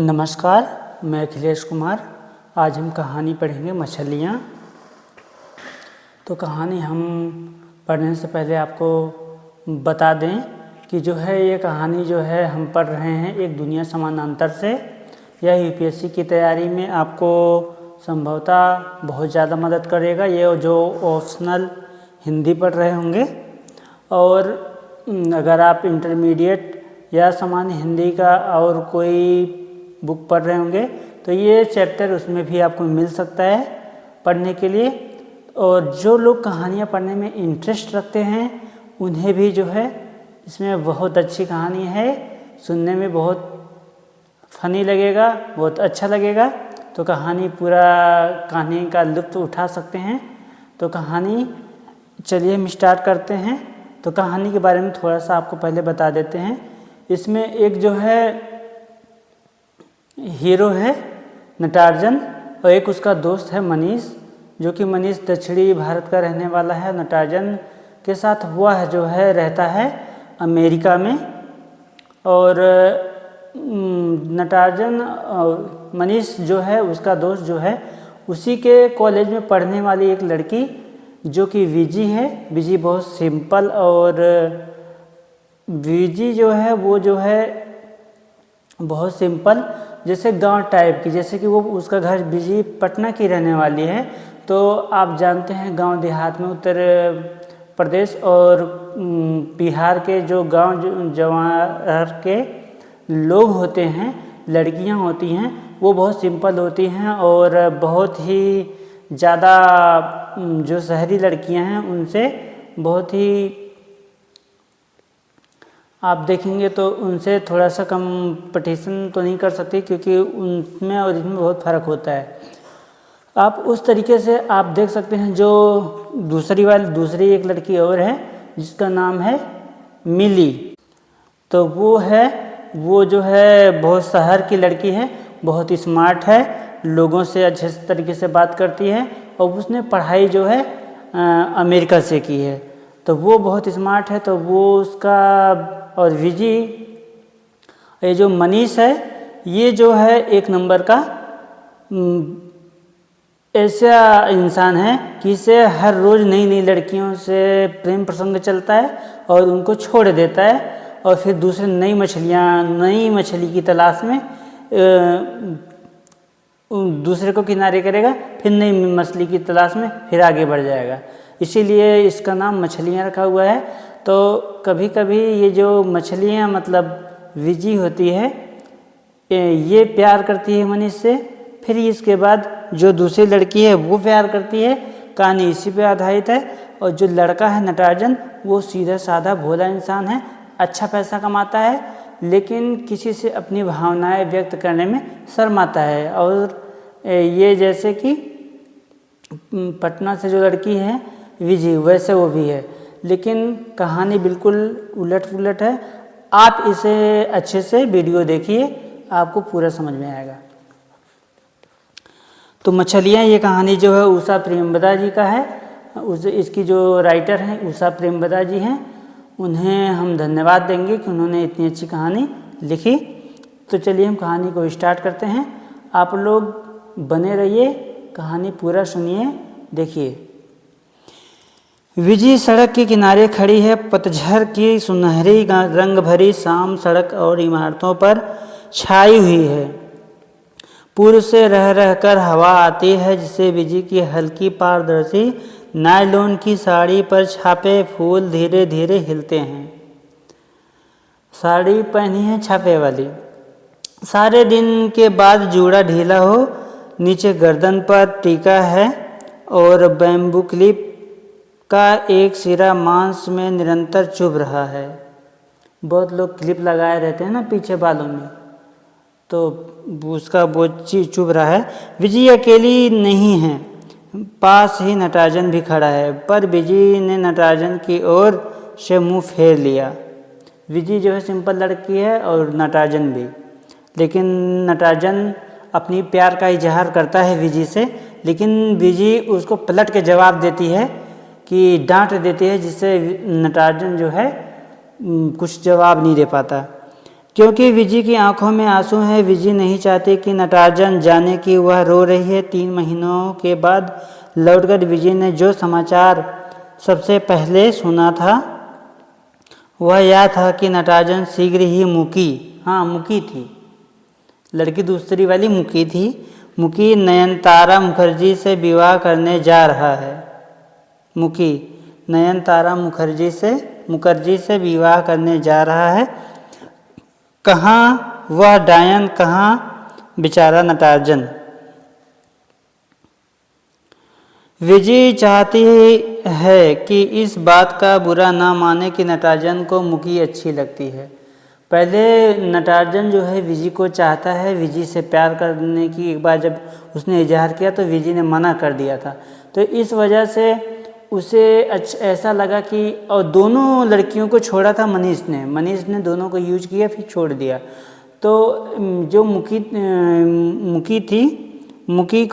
नमस्कार, मैं अखिलेश कुमार। आज हम कहानी पढ़ेंगे मछलियाँ। तो कहानी हम पढ़ने से पहले आपको बता दें कि जो है ये कहानी जो है हम पढ़ रहे हैं एक दुनिया समानांतर से। यह यूपीएससी की तैयारी में आपको संभवतः बहुत ज़्यादा मदद करेगा। ये जो ऑप्शनल हिंदी पढ़ रहे होंगे और अगर आप इंटरमीडिएट या सामान्य हिंदी का और कोई बुक पढ़ रहे होंगे तो ये चैप्टर उसमें भी आपको मिल सकता है पढ़ने के लिए। और जो लोग कहानियाँ पढ़ने में इंटरेस्ट रखते हैं उन्हें भी जो है इसमें बहुत अच्छी कहानी है, सुनने में बहुत फनी लगेगा, बहुत अच्छा लगेगा। तो कहानी का लुत्फ़ उठा सकते हैं। तो कहानी चलिए हम स्टार्ट करते हैं। तो कहानी के बारे में थोड़ा सा आपको पहले बता देते हैं। इसमें एक जो है हीरो है नटार्जन और एक उसका दोस्त है मनीष, जो कि मनीष दक्षिणी भारत का रहने वाला है। नटार्जन के साथ वह जो है रहता है अमेरिका में। और नटार्जन और मनीष जो है उसका दोस्त जो है उसी के कॉलेज में पढ़ने वाली एक लड़की जो कि विजी है। विजी बहुत सिंपल और विजी जो है वो जो है बहुत सिंपल जैसे गांव टाइप की, जैसे कि वो उसका घर विजी पटना की रहने वाली है। तो आप जानते हैं गांव देहात में उत्तर प्रदेश और बिहार के जो गांव जवार के लोग होते हैं, लड़कियां होती हैं, वो बहुत सिंपल होती हैं और बहुत ही ज़्यादा जो शहरी लड़कियां हैं उनसे बहुत ही आप देखेंगे तो उनसे थोड़ा सा कंपटीशन तो नहीं कर सकते, क्योंकि उनमें और इसमें बहुत फ़र्क होता है। आप उस तरीके से आप देख सकते हैं। जो दूसरी एक लड़की और है जिसका नाम है मिली। तो वो जो है बहुत शहर की लड़की है, बहुत स्मार्ट है, लोगों से अच्छे तरीके से बात करती है और उसने पढ़ाई जो है अमेरिका से की है। तो वो बहुत स्मार्ट है। तो वो उसका और विजी ये जो मनीष है ये जो है एक नंबर का ऐसा इंसान है कि इसे हर रोज़ नई नई लड़कियों से प्रेम प्रसंग चलता है और उनको छोड़ देता है और फिर दूसरे नई मछली की तलाश में दूसरे को किनारे करेगा, फिर नई मछली की तलाश में फिर आगे बढ़ जाएगा। इसीलिए इसका नाम मछलियाँ रखा हुआ है। तो कभी कभी ये जो मछलियाँ मतलब विजी होती है ये प्यार करती है मनीष से, फिर इसके बाद जो दूसरी लड़की है वो प्यार करती है। कहानी इसी पे आधारित है। और जो लड़का है नटार्जन वो सीधा साधा भोला इंसान है, अच्छा पैसा कमाता है, लेकिन किसी से अपनी भावनाएं व्यक्त करने में शर्माता है। और ये जैसे कि पटना से जो लड़की है विजी वैसे वो भी है, लेकिन कहानी बिल्कुल उलट पुलट है। आप इसे अच्छे से वीडियो देखिए, आपको पूरा समझ में आएगा। तो मछलियाँ ये कहानी जो है उषा प्रेमवदा जी का है। इसकी जो राइटर हैं उषा प्रेमवदा जी हैं, उन्हें हम धन्यवाद देंगे कि उन्होंने इतनी अच्छी कहानी लिखी। तो चलिए हम कहानी को स्टार्ट करते हैं। आप लोग बने रहिए, कहानी पूरा सुनिए, देखिए। विजी सड़क के किनारे खड़ी है। पतझड़ की सुनहरी रंग भरी शाम सड़क और इमारतों पर छाई हुई है। पूर्व से रह रहकर हवा आती है, जिसे विजी की हल्की पारदर्शी नायलॉन की साड़ी पर छापे फूल धीरे धीरे हिलते हैं। साड़ी पहनी है छापे वाली। सारे दिन के बाद जूड़ा ढीला हो, नीचे गर्दन पर टीका है और बैम्बू क्लिप का एक सिरा मांस में निरंतर चुभ रहा है। बहुत लोग क्लिप लगाए रहते हैं ना पीछे बालों में, तो उसका वो चीज चुभ रहा है। विजी अकेली नहीं है, पास ही नटार्जन भी खड़ा है, पर विजी ने नटार्जन की ओर से मुंह फेर लिया। विजी जो है सिंपल लड़की है और नटार्जन भी, लेकिन नटार्जन अपनी प्यार का इजहार करता है विजी से, लेकिन विजी उसको पलट के जवाब देती है कि डांट देती है, जिससे नटार्जन जो है कुछ जवाब नहीं दे पाता। क्योंकि विजी की आंखों में आंसू हैं। विजी नहीं चाहती कि नटराजन जाने कि वह रो रही है। 3 महीनों के बाद लौटकर विजी ने जो समाचार सबसे पहले सुना था वह यह था कि नटराजन शीघ्र ही मुकी थी, लड़की दूसरी वाली मुकी थी, मुकी नयनतारा मुखर्जी से विवाह करने जा रहा है। मुकी नयनतारा मुखर्जी से विवाह करने जा रहा है। कहाँ वह डायन, कहाँ बेचारा नटराजन। विजी चाहती है कि इस बात का बुरा ना माने कि नटराजन को मुकी अच्छी लगती है। पहले नटराजन जो है विजी को चाहता है, विजी से प्यार करने की एक बार जब उसने इजहार किया तो विजी ने मना कर दिया था। तो इस वजह से उसे ऐसा लगा कि, और दोनों लड़कियों को छोड़ा था मनीष ने दोनों को यूज किया फिर छोड़ दिया। तो जो मुकी थी, मुकी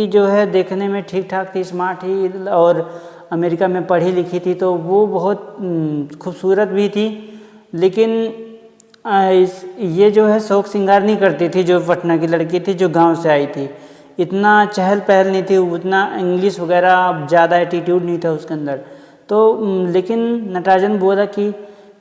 जो है देखने में ठीक ठाक थी, स्मार्ट थी और अमेरिका में पढ़ी लिखी थी, तो वो बहुत खूबसूरत भी थी। लेकिन ये जो है शौक श्रृंगार नहीं करती थी, जो पटना की लड़की थी जो गांव से आई थी। इतना चहल पहल नहीं थी, उतना इंग्लिश वगैरह ज़्यादा एटीट्यूड नहीं था उसके अंदर। तो लेकिन नटराजन बोला कि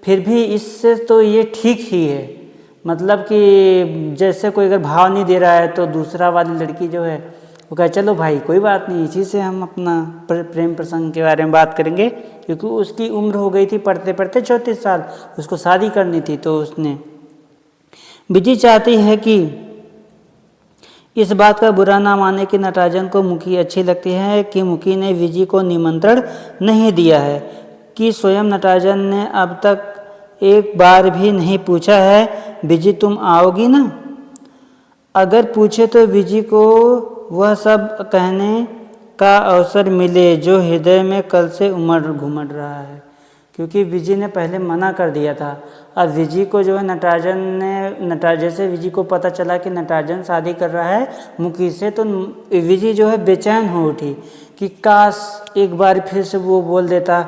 फिर भी इससे तो ये ठीक ही है, मतलब कि जैसे कोई अगर भाव नहीं दे रहा है तो दूसरा वाली लड़की जो है वो कहे चलो भाई कोई बात नहीं, इसी से हम अपना प्रेम प्रसंग के बारे में बात करेंगे। क्योंकि उसकी उम्र हो गई थी पढ़ते पढ़ते 34 साल, उसको शादी करनी थी। तो उसने विजी चाहती है कि इस बात का बुरा ना माने कि नटराजन को मुकी अच्छी लगती है, कि मुकी ने विजी को निमंत्रण नहीं दिया है, कि स्वयं नटराजन ने अब तक एक बार भी नहीं पूछा है विजी तुम आओगी ना। अगर पूछे तो विजी को वह सब कहने का अवसर मिले जो हृदय में कल से घुमड़ रहा है। क्योंकि विजी ने पहले मना कर दिया था। अब विजी को जो है नटराजन से विजी को पता चला कि नटराजन शादी कर रहा है मुकी से, तो विजी जो है बेचैन हो उठी कि काश एक बार फिर से वो बोल देता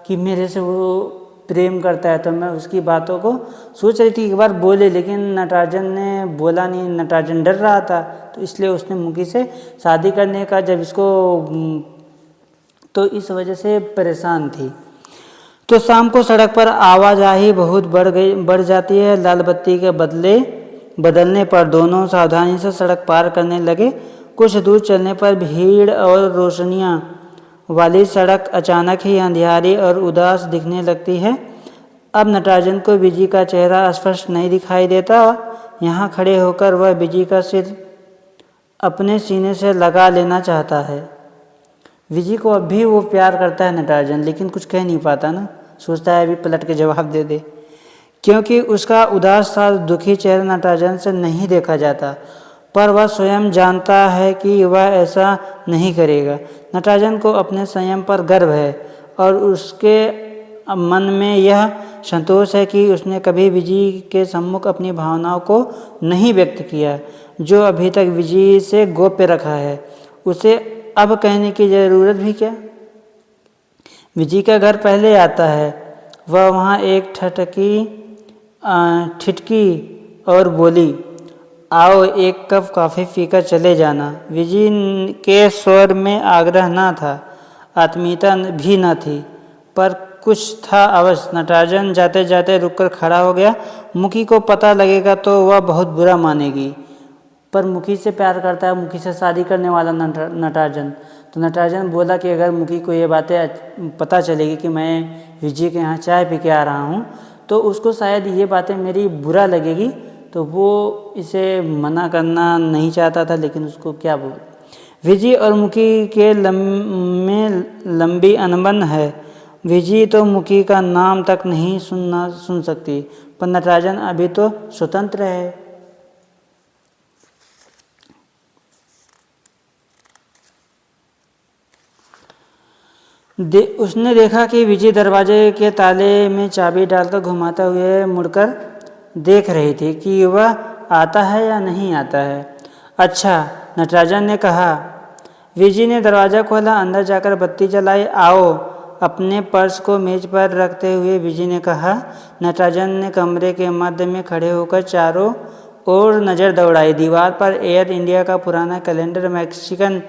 कि मेरे से वो प्रेम करता है। तो मैं उसकी बातों को सोच रही थी एक बार बोले, लेकिन नटराजन ने बोला नहीं। नटराजन डर रहा था, तो इसलिए उसने मुकी से शादी करने का जब इसको, तो इस वजह से परेशान थी। तो शाम को सड़क पर आवाजाही बहुत बढ़ जाती है। लाल बत्ती के बदलने पर दोनों सावधानी से सड़क पार करने लगे। कुछ दूर चलने पर भीड़ और रोशनियां वाली सड़क अचानक ही अंधियारी और उदास दिखने लगती है। अब नटराजन को विजी का चेहरा स्पष्ट नहीं दिखाई देता। यहाँ खड़े होकर वह विजी का सिर अपने सीने से लगा लेना चाहता है। विजी को अब भी वो प्यार करता है नटराजन, लेकिन कुछ कह नहीं पाता ना, सोचता है अभी पलट के जवाब दे दे, क्योंकि उसका उदास सा दुखी चेहरा नटराजन से नहीं देखा जाता। पर वह स्वयं जानता है कि वह ऐसा नहीं करेगा। नटराजन को अपने संयम पर गर्व है और उसके मन में यह संतोष है कि उसने कभी विजी के सम्मुख अपनी भावनाओं को नहीं व्यक्त किया, जो अभी तक विजी से गोप्य रखा है। उसे अब कहने की ज़रूरत भी क्या। विजी का घर पहले आता है। वह वहाँ एक ठिठकी और बोली, आओ एक कप कॉफ़ी पीकर चले जाना। विजी के स्वर में आग्रह न था, आत्मीयता भी न थी, पर कुछ था अवश्य। नटराजन जाते जाते रुककर खड़ा हो गया। मुकी को पता लगेगा तो वह बहुत बुरा मानेगी, पर मुकी से प्यार करता है, मुकी से शादी करने वाला नटराजन। तो नटराजन बोला कि अगर मुकी को ये बातें पता चलेगी कि मैं विजी के यहाँ चाय पी के आ रहा हूँ, तो उसको शायद ये बातें मेरी बुरा लगेगी। तो वो इसे मना करना नहीं चाहता था, लेकिन उसको क्या बोल। विजी और मुकी के में लंबी अनबन है। विजी तो मुकी का नाम तक नहीं सुन सकती, पर नटराजन अभी तो स्वतंत्र है। उसने देखा कि विजी दरवाजे के ताले में चाबी डालकर घुमाते हुए मुड़कर देख रही थी कि वह आता है या नहीं आता है। अच्छा, नटराजन ने कहा। विजी ने दरवाज़ा खोला, अंदर जाकर बत्ती जलाई। आओ, अपने पर्स को मेज पर रखते हुए विजय ने कहा। नटराजन ने कमरे के मध्य में खड़े होकर चारों ओर नज़र दौड़ाई। दीवार पर एयर इंडिया का पुराना कैलेंडर, मैक्सिकन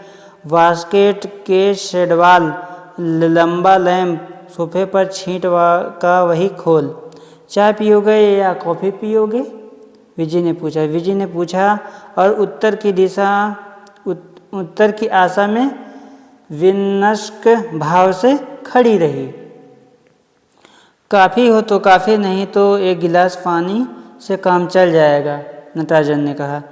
बास्केट के शेडवाल, लंबा लैंप, सोफे पर छींट का वही खोल। चाय पियोगे या कॉफ़ी पियोगे? विजय ने पूछा और उत्तर की आशा में विनम्र भाव से खड़ी रही। काफ़ी हो तो काफ़ी, नहीं तो एक गिलास पानी से काम चल जाएगा, नटराजन ने कहा।